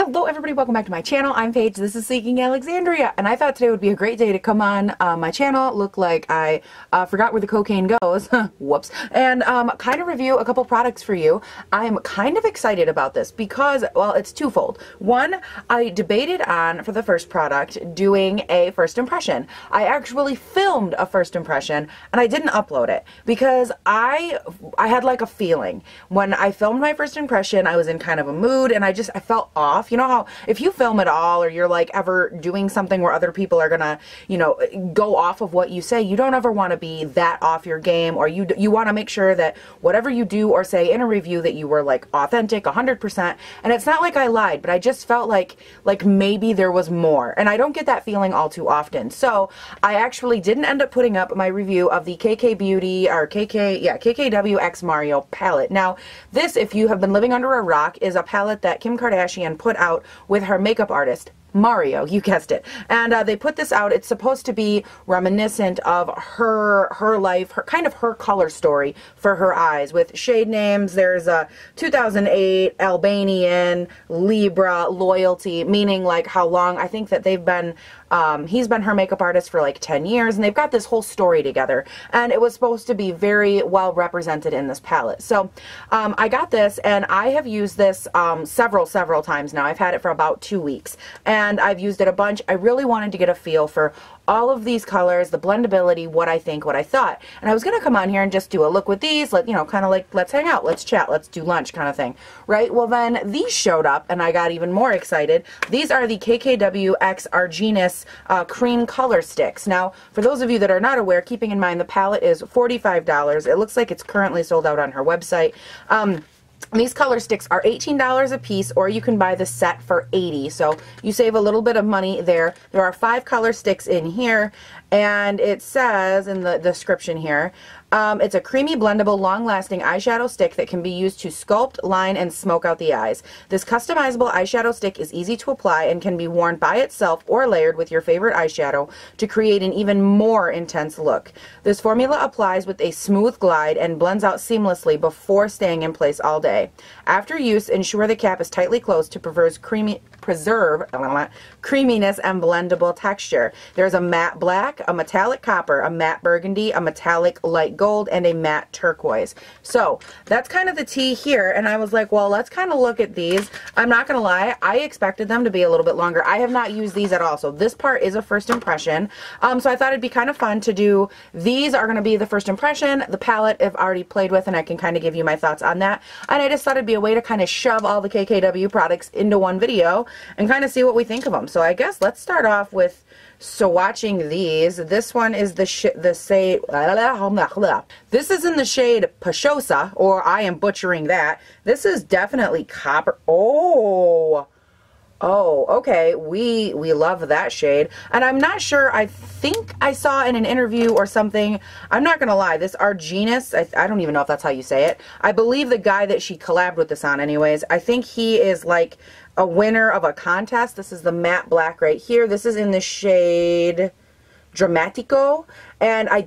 Hello everybody, welcome back to my channel. I'm Paige, this is Seeking Alexandria, and I thought today would be a great day to come on my channel, look like I forgot where the cocaine goes, whoops, and kind of review a couple products for you. I'm kind of excited about this because, well, it's twofold. One, I debated on, for the first product, doing a first impression. I actually filmed a first impression, and I didn't upload it because I had like a feeling. When I filmed my first impression, I was in kind of a mood, and I felt off. You know how if you film at all, or you're like ever doing something where other people are gonna, you know, go off of what you say, you don't ever want to be that off your game, or you want to make sure that whatever you do or say in a review that you were like authentic 100%. And it's not like I lied, but I just felt like maybe there was more, and I don't get that feeling all too often. So I actually didn't end up putting up my review of the KKW X Mario palette. Now this, if you have been living under a rock, is a palette that Kim Kardashian put out with her makeup artist Mario, you guessed it. And they put this out. It's supposed to be reminiscent of her life, kind of her color story for her eyes, with shade names. There's a 2008, Albanian, Libra, Loyalty, meaning like how long. I think that they've been he's been her makeup artist for like 10 years, and they've got this whole story together, and it was supposed to be very well represented in this palette. So I got this, and I have used this several times now. I've had it for about 2 weeks, and I've used it a bunch. I really wanted to get a feel for all of these colors, the blendability, what I think, what I thought. And I was going to come on here and just do a look with these, you know, kind of like, let's hang out, let's chat, let's do lunch kind of thing, right? Well, then these showed up, and I got even more excited. These are the KKW X Arginus cream color sticks. Now, for those of you that are not aware, keeping in mind the palette is $45. It looks like it's currently sold out on her website. These color sticks are $18 a piece, or you can buy the set for $80. So you save a little bit of money there. There are 5 color sticks in here, and it says in the description here, it's a creamy, blendable, long-lasting eyeshadow stick that can be used to sculpt, line, and smoke out the eyes. This customizable eyeshadow stick is easy to apply and can be worn by itself or layered with your favorite eyeshadow to create an even more intense look. This formula applies with a smooth glide and blends out seamlessly before staying in place all day. After use, ensure the cap is tightly closed to preserve creaminess and blendable texture. There's a matte black, a metallic copper, a matte burgundy, a metallic light gold, and a matte turquoise. So that's kind of the tea here, and I was like, well, let's kind of look at these. I'm not gonna lie, I expected them to be a little bit longer. I have not used these at all, so this part is a first impression. So I thought it'd be kind of fun to do. These are gonna be the first impression. The palette I've already played with, and I can kind of give you my thoughts on that. And I just thought it'd be a way to kind of shove all the KKW products into one video and kind of see what we think of them. So I guess let's start off with swatching these. This one is this is in the shade Pachosa, or I am butchering that. This is definitely copper. Oh, okay. We love that shade. And I'm not sure, I think I saw in an interview or something, I'm not gonna lie, this Arginus, I don't even know if that's how you say it. I believe the guy that she collabed with this on anyways, I think he is like a winner of a contest. This is the matte black right here. This is in the shade Dramatico, and I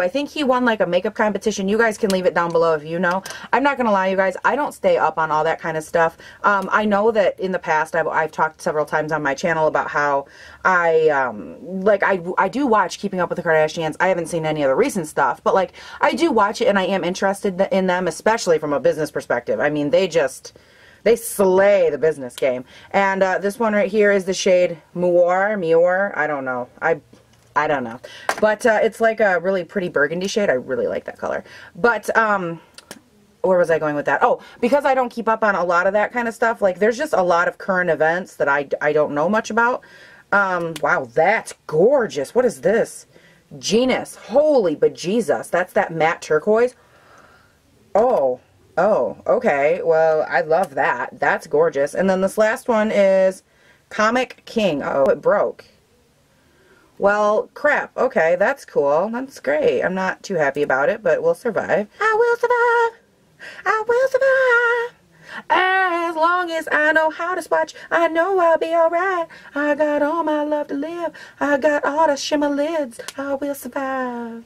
think he won like a makeup competition. You guys can leave it down below if you know. I'm not gonna lie, you guys, I don't stay up on all that kind of stuff. I know that in the past I've talked several times on my channel about how I do watch Keeping Up with the Kardashians. I haven't seen any of the recent stuff, but like I do watch it, and I am interested in them, especially from a business perspective. I mean, they slay the business game. And this one right here is the shade Muir. I don't know. I don't know. But it's like a really pretty burgundy shade. I really like that color. But where was I going with that? Oh, because I don't keep up on a lot of that kind of stuff. Like, there's just a lot of current events that I don't know much about. Wow, that's gorgeous. What is this? Genus. Holy bejesus. That's that matte turquoise. Oh, okay. Well, I love that. That's gorgeous. And then this last one is Comic King. Oh, it broke. Well, crap. Okay, that's cool. That's great. I'm not too happy about it, but we'll survive. I will survive. I will survive. As long as I know how to swatch, I know I'll be alright. I got all my love to live. I got all the shimmer lids. I will survive.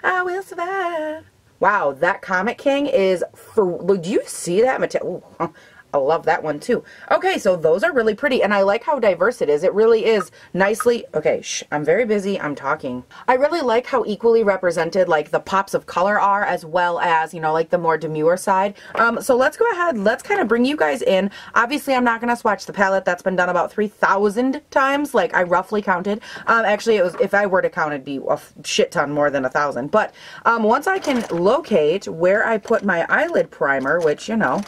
I will survive. Wow, that Comic King is for. Do you see that material? I love that one too. Okay, so those are really pretty, and I like how diverse it is. It really is nicely, okay, I'm very busy, I'm talking. I really like how equally represented like the pops of color are, as well as, you know, like the more demure side. So let's go ahead, let's kind of bring you guys in. Obviously, I'm not going to swatch the palette. That's been done about 3,000 times, like I roughly counted. Actually, it was, if I were to count, it'd be a shit ton more than 1,000. But once I can locate where I put my eyelid primer, which, you know,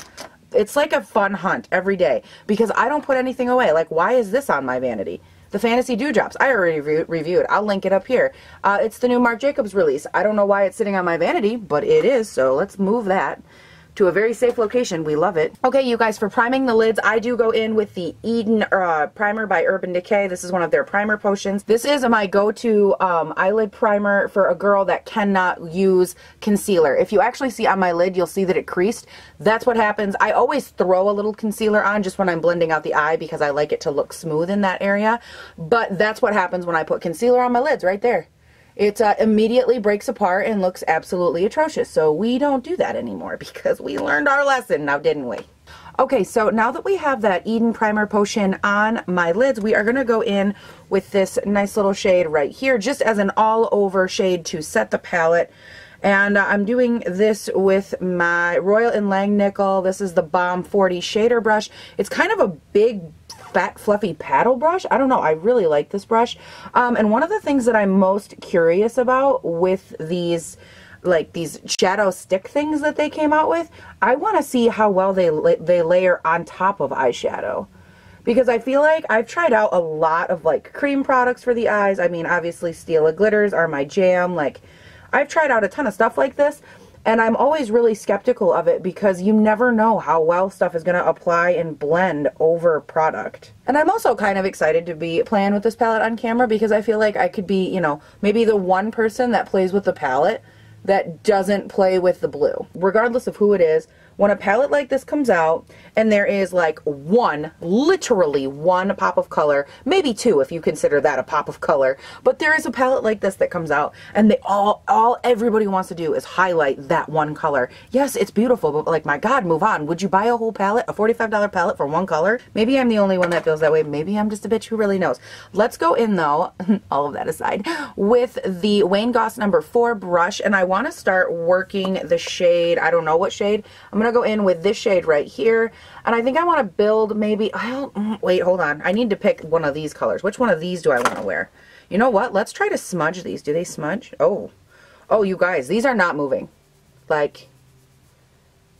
it's like a fun hunt every day because I don't put anything away. Like, why is this on my vanity? The Fantasy Dewdrops. I already reviewed. I'll link it up here. It's the new Marc Jacobs release. I don't know why it's sitting on my vanity, but it is, so let's move that to a very safe location. We love it. Okay, you guys, for priming the lids, I do go in with the Eden primer by Urban Decay. This is one of their primer potions. This is my go-to eyelid primer for a girl that cannot use concealer. If you actually see on my lid, you'll see that it creased. That's what happens. I always throw a little concealer on just when I'm blending out the eye because I like it to look smooth in that area. But that's what happens when I put concealer on my lids right there. It immediately breaks apart and looks absolutely atrocious. So we don't do that anymore because we learned our lesson now, didn't we? Okay, so now that we have that Eden Primer Potion on my lids, we are going to go in with this nice little shade right here, just as an all-over shade to set the palette. And I'm doing this with my Royal & Langnickel. This is the Balm 40 shader brush. It's kind of a big, fat, fluffy paddle brush. I don't know. I really like this brush. And one of the things that I'm most curious about with these, like these shadow stick things that they came out with, I want to see how well they layer on top of eyeshadow. Because I feel like I've tried out a lot of like cream products for the eyes. I mean, obviously Stila glitters are my jam. Like, I've tried out a ton of stuff like this, and I'm always really skeptical of it because you never know how well stuff is going to apply and blend over product. And I'm also kind of excited to be playing with this palette on camera because I feel like I could be, you know, maybe the one person that plays with the palette that doesn't play with the blue. Regardless of who it is, when a palette like this comes out and there is like one, literally one pop of color, maybe two if you consider that a pop of color, but there is a palette like this that comes out and they everybody wants to do is highlight that one color. Yes, it's beautiful, but like, my God, move on. Would you buy a whole palette, a $45 palette for one color? Maybe I'm the only one that feels that way. Maybe I'm just a bitch who really knows. Let's go in though, all of that aside, with the Wayne Goss number 4 brush, and I want to start working the shade. I don't know what shade. I'm going to go in with this shade right here, and I think I want to build maybe, wait, hold on. I need to pick one of these colors. Which one of these do I want to wear? You know what? Let's try to smudge these. Do they smudge? Oh, you guys, these are not moving. Like,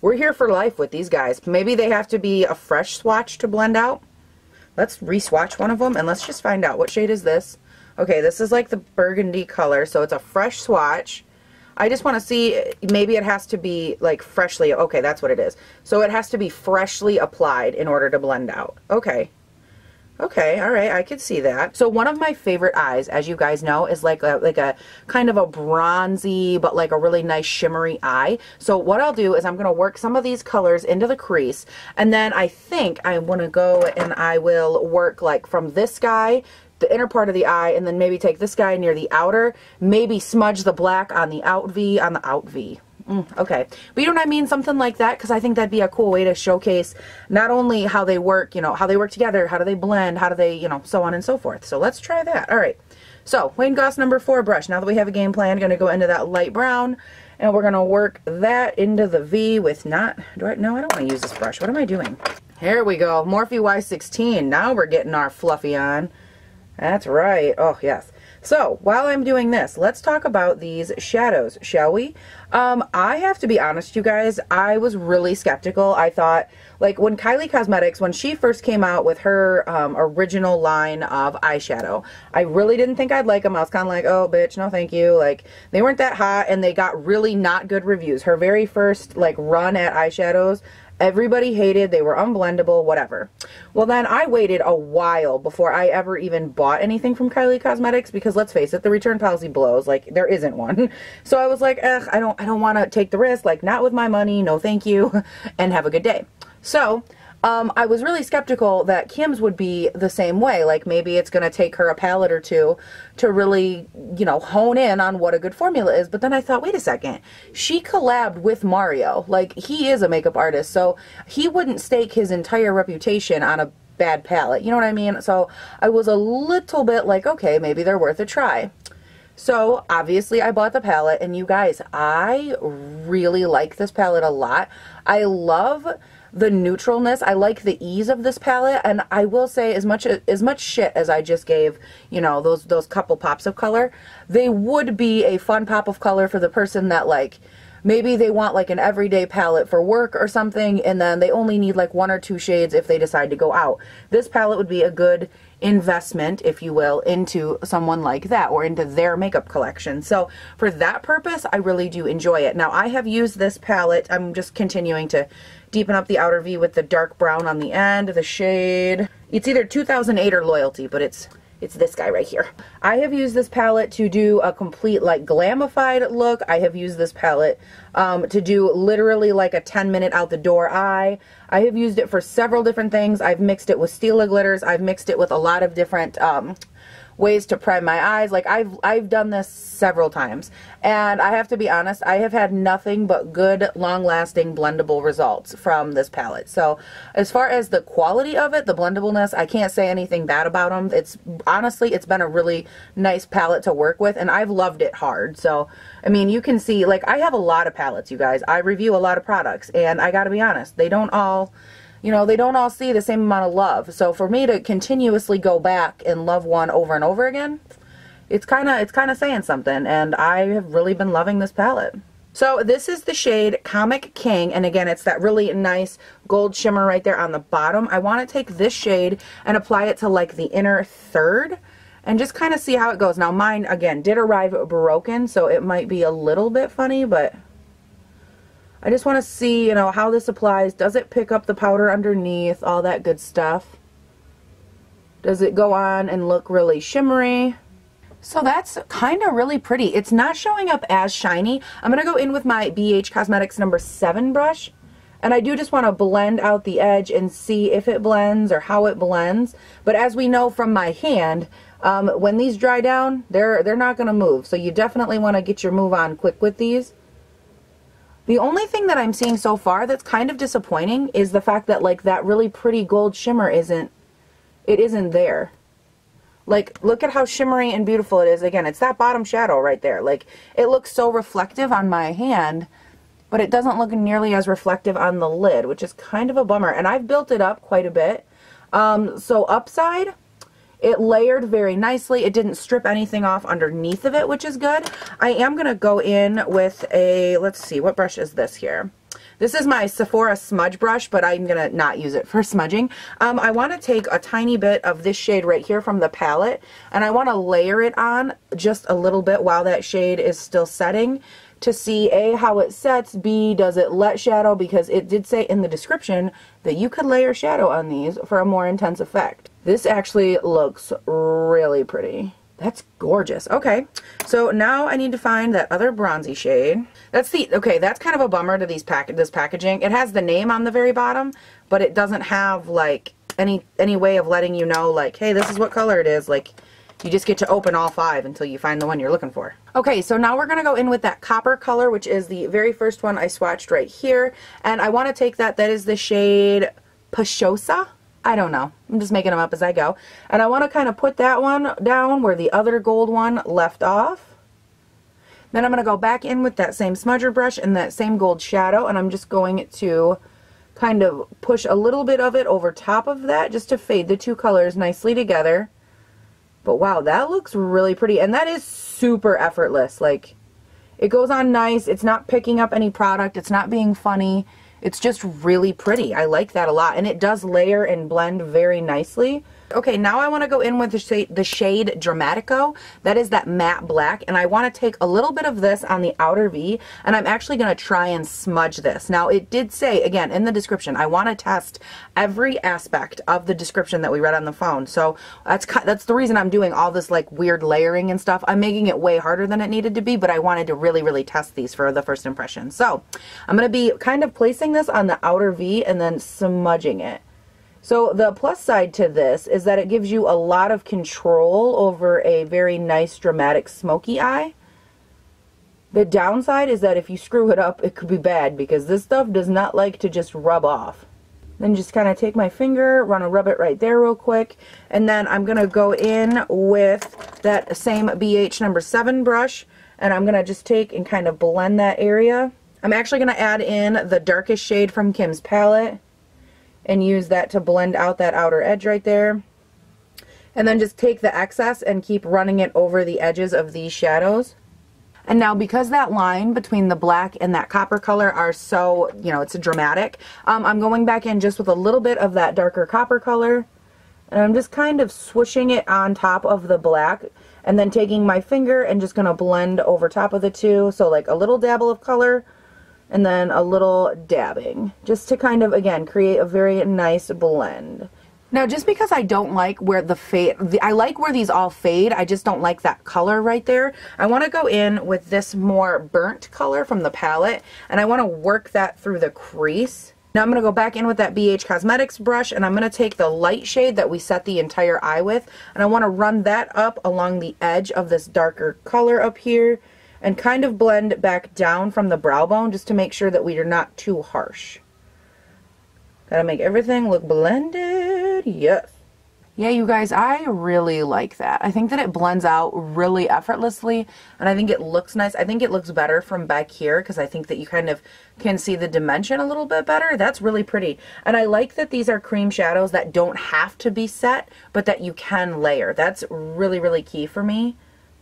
we're here for life with these guys. Maybe they have to be a fresh swatch to blend out. Let's re-swatch one of them, and let's just find out. What shade is this? Okay, this is like the burgundy color, so it's a fresh swatch. I just want to see, maybe it has to be like freshly, okay, that's what it is. So it has to be freshly applied in order to blend out. Okay. Okay, all right, I could see that. So one of my favorite eyes, as you guys know, is like a kind of a bronzy, but like a really nice shimmery eye. So what I'll do is I'm going to work some of these colors into the crease, and then I think I want to go and I will work like from this guy, the inner part of the eye, and then maybe take this guy near the outer, maybe smudge the black on the out V, okay, but you know what I mean, something like that, because I think that'd be a cool way to showcase not only how they work, you know, how they work together, how do they blend, how do they, you know, so on and so forth. So let's try that. All right, so Wayne Goss number 4 brush. Now that we have a game plan, going to go into that light brown, and we're going to work that into the V with no, I don't want to use this brush. What am I doing? Here we go, Morphe Y16. Now we're getting our fluffy on. That's right. Oh, yes. So, while I'm doing this, let's talk about these shadows, shall we? I have to be honest, you guys, I was really skeptical. I thought, like, when Kylie Cosmetics, when she first came out with her original line of eyeshadow, I really didn't think I'd like them. I was kind of like, oh, bitch, no thank you. Like, they weren't that hot, and they got really not good reviews. Her very first, like, run at eyeshadows, everybody hated, they were unblendable, whatever. Well, then I waited a while before I ever even bought anything from Kylie Cosmetics because, let's face it, the return policy blows. Like, there isn't one. So I was like, ugh, I don't want to take the risk. Like, not with my money, no thank you, and have a good day. So I was really skeptical that Kim's would be the same way. Like maybe it's going to take her a palette or two to really, you know, hone in on what a good formula is. But then I thought, wait a second, she collabed with Mario. Like he is a makeup artist, so he wouldn't stake his entire reputation on a bad palette. You know what I mean? So I was a little bit like, okay, maybe they're worth a try. So obviously I bought the palette, and you guys, I really like this palette a lot. I love the neutralness. I like the ease of this palette, and I will say as much shit as I just gave, you know, those couple pops of color, they would be a fun pop of color for the person that like maybe they want like an everyday palette for work or something, and then they only need like 1 or 2 shades if they decide to go out. This palette would be a good investment, if you will, into someone like that, or into their makeup collection. So for that purpose, I really do enjoy it. Now I have used this palette, I'm just continuing to deepen up the outer V with the dark brown on the end, the shade, it's either 2008 or Loyalty, but it's this guy right here. I have used this palette to do a complete like glamified look. I have used this palette to do literally like a 10-minute out the door eye. I have used it for several different things. I've mixed it with Stila glitters. I've mixed it with a lot of different ways to prime my eyes. Like I've done this several times, and I have to be honest, I have had nothing but good, long-lasting blendable results from this palette. So as far as the quality of it, the blendableness, I can't say anything bad about them. It's honestly, it's been a really nice palette to work with, and I've loved it hard. So I mean, you can see, like, I have a lot of palettes, you guys. I review a lot of products, and I gotta be honest, they don't all, you know, they don't all see the same amount of love. So for me to continuously go back and love one over and over again, it's kind of saying something, and I have really been loving this palette. So this is the shade Comic King, and again, it's that really nice gold shimmer right there on the bottom. I want to take this shade and apply it to like the inner third and just kind of see how it goes. Now mine, again, did arrive broken, so it might be a little bit funny, but I just want to see, you know, how this applies. Does it pick up the powder underneath? All that good stuff. Does it go on and look really shimmery? So that's kind of really pretty. It's not showing up as shiny. I'm going to go in with my BH Cosmetics number 7 brush. And I do just want to blend out the edge and see if it blends or how it blends. But as we know from my hand, when these dry down, they're not going to move. So you definitely want to get your move on quick with these. The only thing that I'm seeing so far that's kind of disappointing is the fact that like that really pretty gold shimmer isn't there. Like, look at how shimmery and beautiful it is. Again, it's that bottom shadow right there. Like, it looks so reflective on my hand, but it doesn't look nearly as reflective on the lid, which is kind of a bummer. And I've built it up quite a bit. So upside, it layered very nicely. It didn't strip anything off underneath of it, which is good. I am going to go in with a, let's see, what brush is this here? This is my Sephora smudge brush, but I'm going to not use it for smudging. I want to take a tiny bit of this shade right here from the palette, and I want to layer it on just a little bit while that shade is still setting to see A, how it sets, B, does it let shadow, because it did say in the description that you could layer shadow on these for a more intense effect. This actually looks really pretty. That's gorgeous. Okay, so now I need to find that other bronzy shade. Okay, that's kind of a bummer to this packaging. It has the name on the very bottom, but it doesn't have like any way of letting you know, like, hey, this is what color it is. Like, you just get to open all 5 until you find the one you're looking for. Okay, so now we're gonna go in with that copper color, which is the very first one I swatched right here, and I want to take that is the shade Pashosa. I don't know. I'm just making them up as I go. And I want to kind of put that one down where the other gold one left off. Then I'm going to go back in with that same smudger brush and that same gold shadow, and I'm just going to kind of push a little bit of it over top of that just to fade the two colors nicely together. But wow, that looks really pretty, and that is super effortless. Like, it goes on nice. It's not picking up any product. It's not being funny. It's just really pretty. I like that a lot. And it does layer and blend very nicely. Okay, now I want to go in with the shade Dramatico. That is that matte black. And I want to take a little bit of this on the outer V. And I'm actually going to try and smudge this. Now, it did say, again, in the description, I want to test every aspect of the description that we read on the phone. So that's the reason I'm doing all this like weird layering and stuff. I'm making it way harder than it needed to be, but I wanted to really, really test these for the first impression. So I'm going to be kind of placing this on the outer V and then smudging it. So the plus side to this is that it gives you a lot of control over a very nice dramatic smoky eye. The downside is that if you screw it up, it could be bad because this stuff does not like to just rub off. Then just kind of take my finger, rub it right there real quick, and then I'm going to go in with that same BH number 7 brush, and I'm going to just take and kind of blend that area. I'm actually going to add in the darkest shade from Kim's palette and use that to blend out that outer edge right there. And then just take the excess and keep running it over the edges of these shadows. And now because that line between the black and that copper color are so, you know, it's dramatic, I'm going back in just with a little bit of that darker copper color. And I'm just kind of swooshing it on top of the black and then taking my finger and just going to blend over top of the two. So like a little dabble of color and then a little dabbing. Just to kind of, again, create a very nice blend. Now, just because I don't like where the fade, I like where these all fade, I just don't like that color right there. I want to go in with this more burnt color from the palette, and I want to work that through the crease. Now I'm going to go back in with that BH Cosmetics brush, and I'm going to take the light shade that we set the entire eye with, and I want to run that up along the edge of this darker color up here, and kind of blend back down from the brow bone just to make sure that we are not too harsh. Gotta make everything look blended. Yes. Yeah, you guys, I really like that. I think that it blends out really effortlessly, and I think it looks nice. I think it looks better from back here because I think that you kind of can see the dimension a little bit better. That's really pretty. And I like that these are cream shadows that don't have to be set, but that you can layer. That's really, really key for me.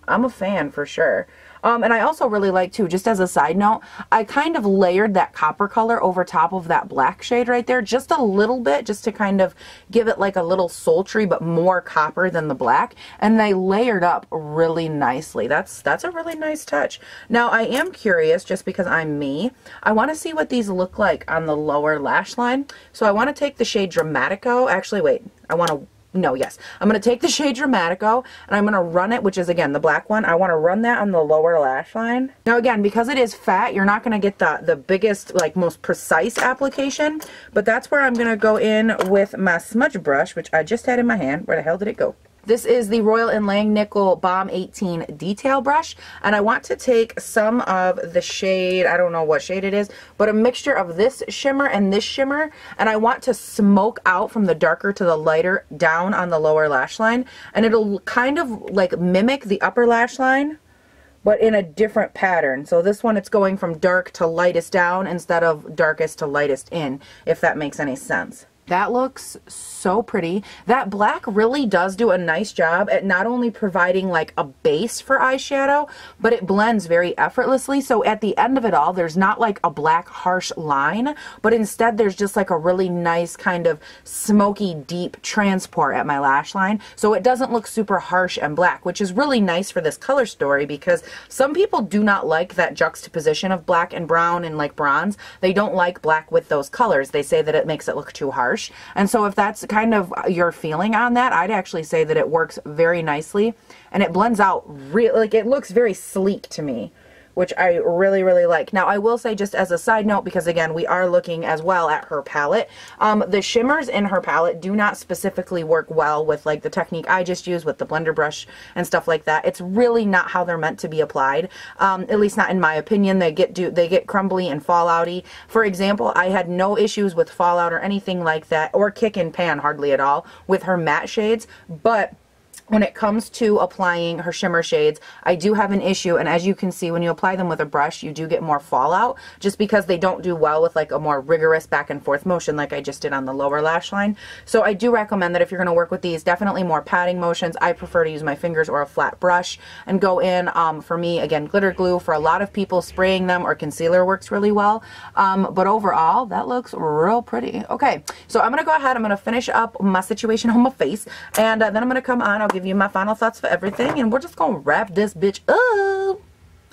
I'm a fan for sure. And I also really like too, just as a side note, I kind of layered that copper color over top of that black shade right there, just a little bit, just to kind of give it like a little sultry, but more copper than the black. And they layered up really nicely. That's a really nice touch. Now I am curious, just because I'm me, I want to see what these look like on the lower lash line. So I want to take the shade Dramatico. Actually, wait, I'm going to take the shade Dramatico and I'm going to run it, which is again the black one. I want to run that on the lower lash line. Now again, because it is fat, you're not going to get the biggest, like most precise application, but that's where I'm going to go in with my smudge brush, which I just had in my hand. Where the hell did it go? This is the Royal & Langnickel Balm 18 Detail Brush, and I want to take some of the shade, I don't know what shade it is, but a mixture of this shimmer and this shimmer, and I want to smoke out from the darker to the lighter down on the lower lash line, and it'll kind of like mimic the upper lash line, but in a different pattern. So this one, it's going from dark to lightest down instead of darkest to lightest in, if that makes any sense. That looks so pretty. That black really does do a nice job at not only providing like a base for eyeshadow, but it blends very effortlessly. So at the end of it all, there's not like a black harsh line, but instead there's just like a really nice kind of smoky deep transport at my lash line. So it doesn't look super harsh and black, which is really nice for this color story because some people do not like that juxtaposition of black and brown and like bronze. They don't like black with those colors. They say that it makes it look too harsh. And so if that's kind of your feeling on that, I'd actually say that it works very nicely and it blends out really, like it looks very sleek to me, which I really, really like. Now, I will say just as a side note, because again, we are looking as well at her palette, the shimmers in her palette do not specifically work well with like the technique I just used with the blender brush and stuff like that. It's really not how they're meant to be applied, at least not in my opinion. They get crumbly and fallouty. For example, I had no issues with fallout or anything like that, or kick and pan hardly at all with her matte shades, but when it comes to applying her shimmer shades, I do have an issue, and as you can see, when you apply them with a brush, you do get more fallout, just because they don't do well with like a more rigorous back and forth motion like I just did on the lower lash line. So I do recommend that if you're going to work with these, definitely more patting motions. I prefer to use my fingers or a flat brush and go in, for me, again, glitter glue. For a lot of people, spraying them or concealer works really well, but overall, that looks real pretty. Okay, so I'm going to go ahead, I'm going to finish up my situation on my face, and then I'm going to come on, I'll give you my final thoughts for everything, and we're just gonna wrap this bitch up.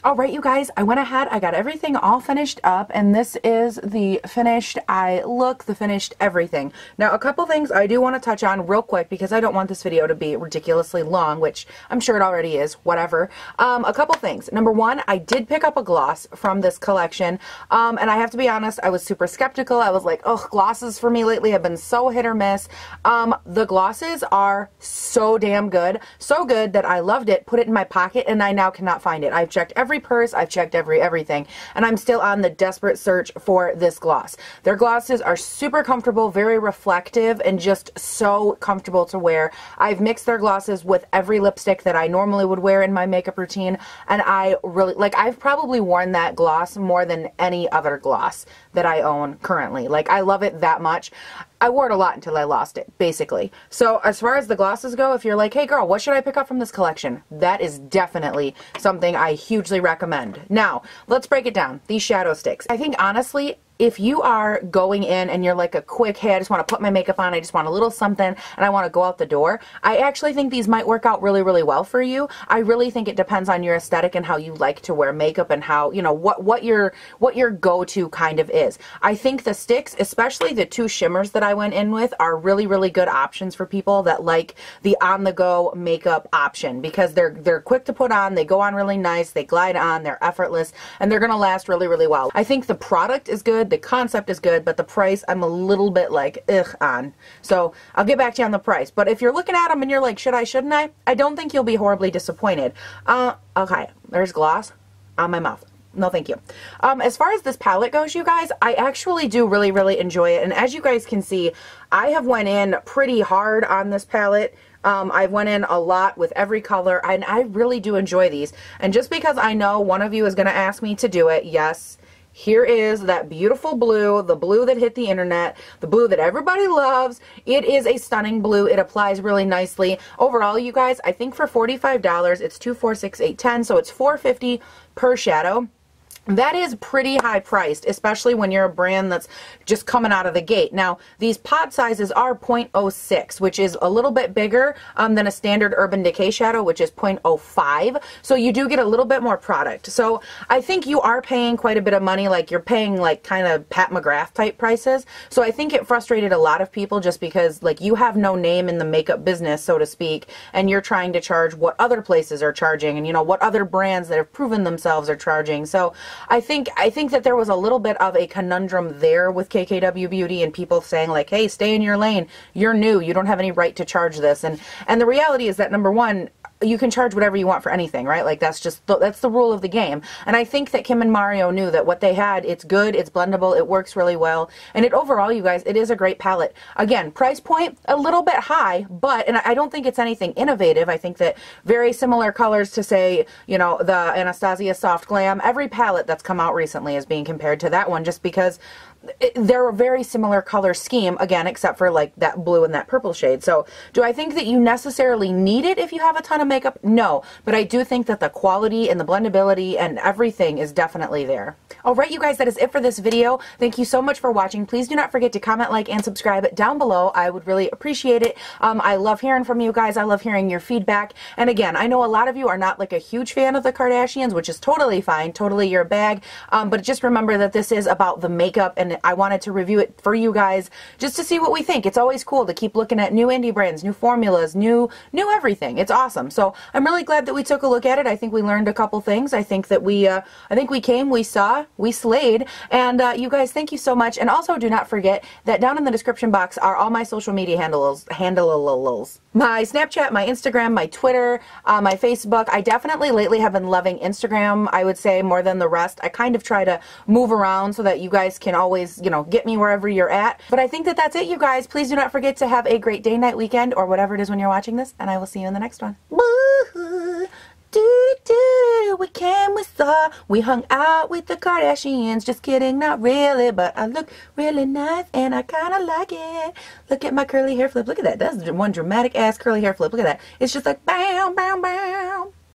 All right, you guys, I went ahead, I got everything all finished up, and this is the finished eye look, the finished everything. Now, a couple things I do want to touch on real quick because I don't want this video to be ridiculously long, which I'm sure it already is, whatever. A couple things. Number one, I did pick up a gloss from this collection, and I have to be honest, I was super skeptical. I was like, oh, glosses for me lately have been so hit or miss. The glosses are so damn good. So good that I loved it, put it in my pocket, and I now cannot find it. I've checked every purse, I've checked everything, and I'm still on the desperate search for this gloss. Their glosses are super comfortable, very reflective, and just so comfortable to wear. I've mixed their glosses with every lipstick that I normally would wear in my makeup routine, and I really, like, I've probably worn that gloss more than any other gloss that I own currently. Like, I love it that much. I wore it a lot until I lost it, basically. So as far as the glosses go, if you're like, hey girl, what should I pick up from this collection? That is definitely something I hugely recommend. Now, let's break it down. These shadow sticks. I think honestly, if you are going in and you're like a quick, hey, I just want to put my makeup on, I just want a little something, and I want to go out the door, I actually think these might work out really, really well for you. I really think it depends on your aesthetic and how you like to wear makeup and how, you know, what your go-to kind of is. I think the sticks, especially the two shimmers that I went in with, are really, really good options for people that like the on-the-go makeup option because they're quick to put on, they go on really nice, they glide on, they're effortless, and they're going to last really, really well. I think the product is good, the concept is good, but the price I'm a little bit like, ugh on. So I'll get back to you on the price. But if you're looking at them and you're like, should I, shouldn't I don't think you'll be horribly disappointed. Okay, there's gloss on my mouth. No, thank you. As far as this palette goes, you guys, I actually do really, really enjoy it. And as you guys can see, I have went in pretty hard on this palette. I've went in a lot with every color, and I really do enjoy these. And just because I know one of you is going to ask me to do it, yes, here is that beautiful blue, the blue that hit the internet, the blue that everybody loves. It is a stunning blue. It applies really nicely. Overall, you guys, I think for $45, it's $2, $4, $6, $8, $10, so it's $4.50 per shadow. That is pretty high priced, especially when you're a brand that's just coming out of the gate. Now, these pot sizes are 0.06, which is a little bit bigger than a standard Urban Decay shadow, which is 0.05. So you do get a little bit more product. So I think you are paying quite a bit of money, like you're paying like kind of Pat McGrath type prices. So I think it frustrated a lot of people just because like you have no name in the makeup business, so to speak, and you're trying to charge what other places are charging and, you know, what other brands that have proven themselves are charging. So I think that there was a little bit of a conundrum there with KKW Beauty and people saying like, hey, stay in your lane. You're new. You don't have any right to charge this. And the reality is that, number one, you can charge whatever you want for anything, right? Like that's the rule of the game. And I think that Kim and Mario knew that what they had, it's good, it's blendable, it works really well. And it overall, you guys, it is a great palette. Again, price point, a little bit high, but, and I don't think it's anything innovative. I think that very similar colors to, say, you know, the Anastasia Soft Glam, every palette that's come out recently is being compared to that one just because they're a very similar color scheme, again, except for like that blue and that purple shade. So do I think that you necessarily need it if you have a ton of makeup? No, but I do think that the quality and the blendability and everything is definitely there. All right, you guys, that is it for this video. Thank you so much for watching. Please do not forget to comment, like, and subscribe down below. I would really appreciate it. I love hearing from you guys. I love hearing your feedback. And again, I know a lot of you are not like a huge fan of the Kardashians, which is totally fine, totally your bag. But just remember that this is about the makeup, and I wanted to review it for you guys just to see what we think. It's always cool to keep looking at new indie brands, new formulas, new everything. It's awesome. So I'm really glad that we took a look at it. I think we learned a couple things. I think that we came, we saw, we slayed. And you guys, thank you so much. And also do not forget that down in the description box are all my social media handles. My Snapchat, my Instagram, my Twitter, my Facebook. I definitely lately have been loving Instagram, I would say, more than the rest. I kind of try to move around so that you guys can always, you know, get me wherever you're at. But I think that that's it, you guys. Please do not forget to have a great day, night, weekend, or whatever it is when you're watching this, and I will see you in the next one. We came, we saw, we hung out with the Kardashians. Just kidding, not really, but I look really nice and I kind of like it. Look at my curly hair flip. Look at that. That's one dramatic ass curly hair flip. Look at that. It's just like bam, bam, bam.